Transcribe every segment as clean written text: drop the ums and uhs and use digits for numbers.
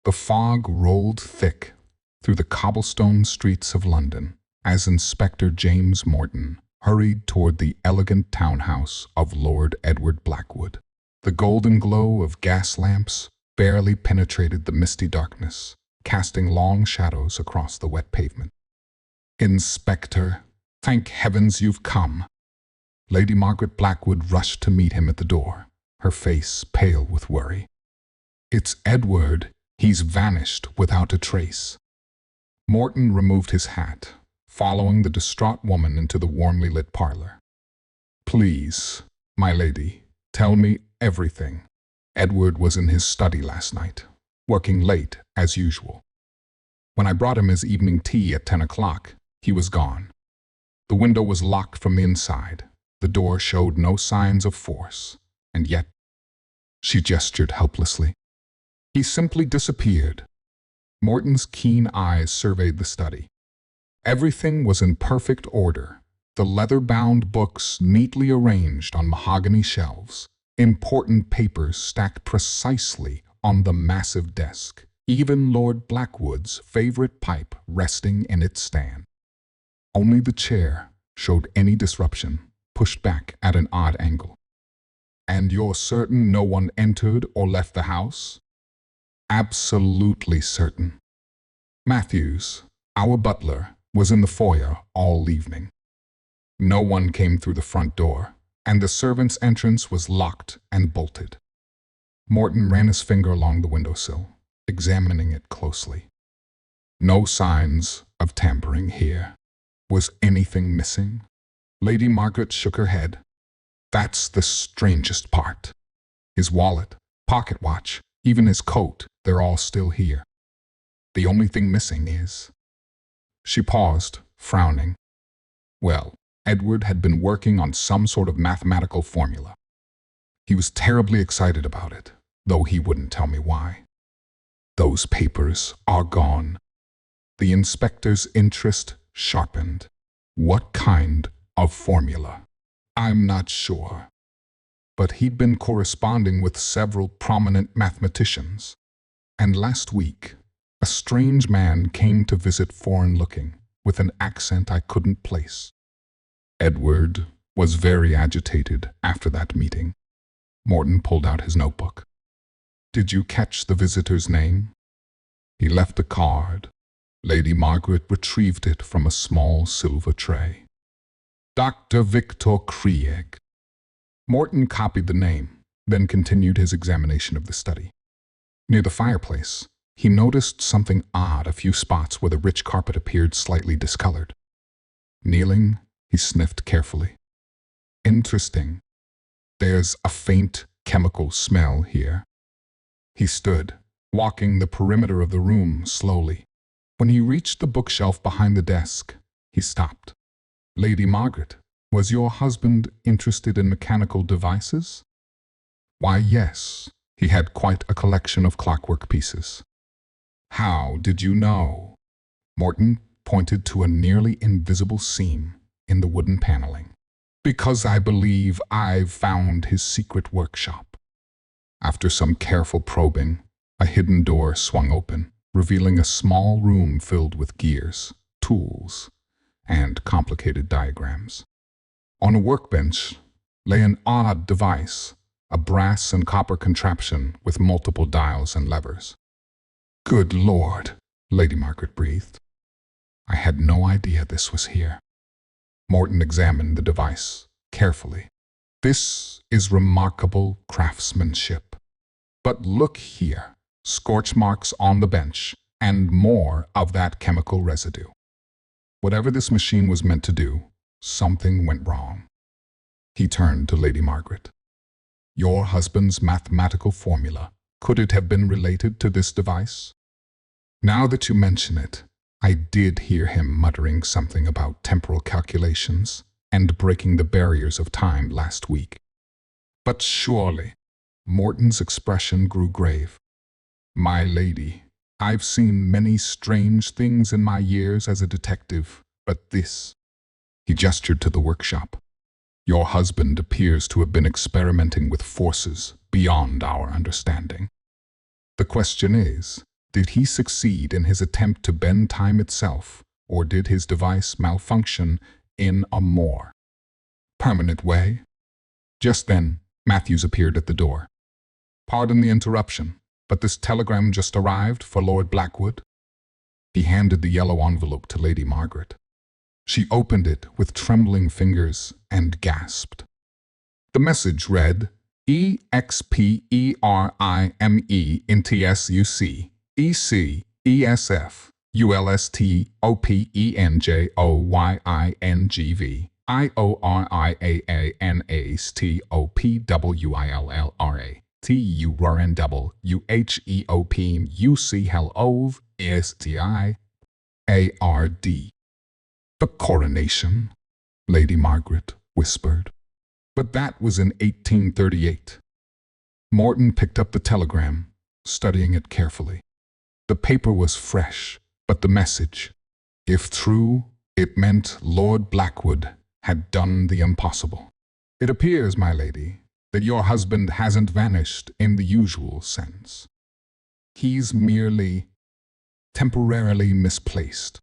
The fog rolled thick through the cobblestone streets of London as Inspector James Morton hurried toward the elegant townhouse of Lord Edward Blackwood. The golden glow of gas lamps barely penetrated the misty darkness, casting long shadows across the wet pavement. "Inspector, thank heavens you've come." Lady Margaret Blackwood rushed to meet him at the door, her face pale with worry. "It's Edward. He's vanished without a trace." Morton removed his hat, following the distraught woman into the warmly lit parlor. "Please, my lady, tell me everything." Edward was in his study last night, working late as usual. When I brought him his evening tea at 10 o'clock, he was gone. The window was locked from the inside. The door showed no signs of force, and yet, she gestured helplessly, he simply disappeared. Morton's keen eyes surveyed the study. Everything was in perfect order, the leather-bound books neatly arranged on mahogany shelves, important papers stacked precisely on the massive desk, even Lord Blackwood's favorite pipe resting in its stand. Only the chair showed any disruption, pushed back at an odd angle. "And you're certain no one entered or left the house?" "Absolutely certain. Matthews, our butler, was in the foyer all evening. No one came through the front door, and the servants' entrance was locked and bolted." Morton ran his finger along the windowsill, examining it closely. "No signs of tampering here. Was anything missing?" Lady Margaret shook her head. "That's the strangest part. His wallet, pocket watch, even his coat, they're all still here. The only thing missing is—" She paused, frowning. Well, Edward had been working on some sort of mathematical formula. He was terribly excited about it, though he wouldn't tell me why. "Those papers are gone." The inspector's interest sharpened. "What kind of formula?" "I'm not sure. But he'd been corresponding with several prominent mathematicians. And last week, a strange man came to visit foreign-looking, with an accent I couldn't place." Edward was very agitated after that meeting. Morton pulled out his notebook. "Did you catch the visitor's name?" "He left a card." Lady Margaret retrieved it from a small silver tray. "Dr. Victor Cryptic." Morton copied the name, then continued his examination of the study. Near the fireplace, he noticed something odd, a few spots where the rich carpet appeared slightly discolored. Kneeling, he sniffed carefully. "Interesting. There's a faint chemical smell here." He stood, walking the perimeter of the room slowly. When he reached the bookshelf behind the desk, he stopped. "Lady Margaret, was your husband interested in mechanical devices?" "Why, yes. He had quite a collection of clockwork pieces." "How did you know?" Morton pointed to a nearly invisible seam in the wooden paneling. "Because I believe I've found his secret workshop." After some careful probing, a hidden door swung open, revealing a small room filled with gears, tools, and complicated diagrams. On a workbench lay an odd device, a brass and copper contraption with multiple dials and levers. "Good Lord," Lady Margaret breathed. "I had no idea this was here." Morton examined the device carefully. "This is remarkable craftsmanship. But look here, scorch marks on the bench, and more of that chemical residue. Whatever this machine was meant to do, something went wrong." He turned to Lady Margaret. "Your husband's mathematical formula, could it have been related to this device?" "Now that you mention it, I did hear him muttering something about temporal calculations and breaking the barriers of time last week." "But surely—" Morton's expression grew grave. "My lady, I've seen many strange things in my years as a detective, but this—" He gestured to the workshop. "Your husband appears to have been experimenting with forces beyond our understanding. The question is, Did he succeed in his attempt to bend time itself, or did his device malfunction in a more permanent way? Just then, Matthews appeared at the door. "Pardon the interruption, but this telegram just arrived for Lord Blackwood." He handed the yellow envelope to Lady Margaret. She opened it with trembling fingers and gasped. The message read, "EXPERIME INTSUC EC ESF ULSTOPENJOYINGV IORIAANASTOPWILLRA TURNWUHEOPUC HELOV STIARD. "The coronation," Lady Margaret whispered. But that was in 1838. Morton picked up the telegram, studying it carefully. The paper was fresh, but the message, if true, it meant Lord Blackwood had done the impossible. "It appears, my lady, that your husband hasn't vanished in the usual sense. He's merely temporarily misplaced.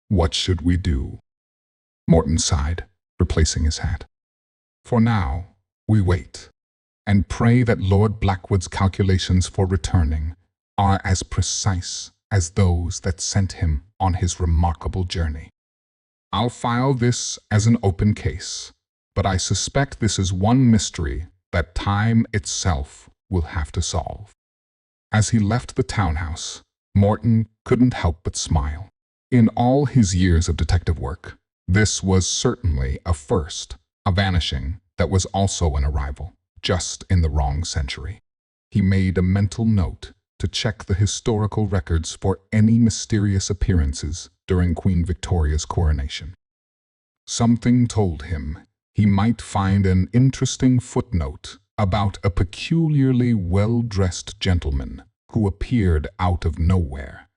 What should we do?" Morton sighed, replacing his hat. "For now, we wait, and pray that Lord Blackwood's calculations for returning are as precise as those that sent him on his remarkable journey. I'll file this as an open case, but I suspect this is one mystery that time itself will have to solve." As he left the townhouse, Morton couldn't help but smile. In all his years of detective work, this was certainly a first, a vanishing that was also an arrival, just in the wrong century. He made a mental note to check the historical records for any mysterious appearances during Queen Victoria's coronation. Something told him he might find an interesting footnote about a peculiarly well-dressed gentleman who appeared out of nowhere,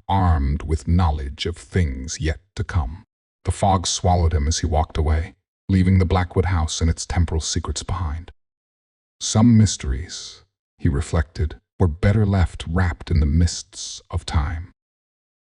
armed with knowledge of things yet to come. The fog swallowed him as he walked away, leaving the Blackwood house and its temporal secrets behind. Some mysteries, he reflected, were better left wrapped in the mists of time.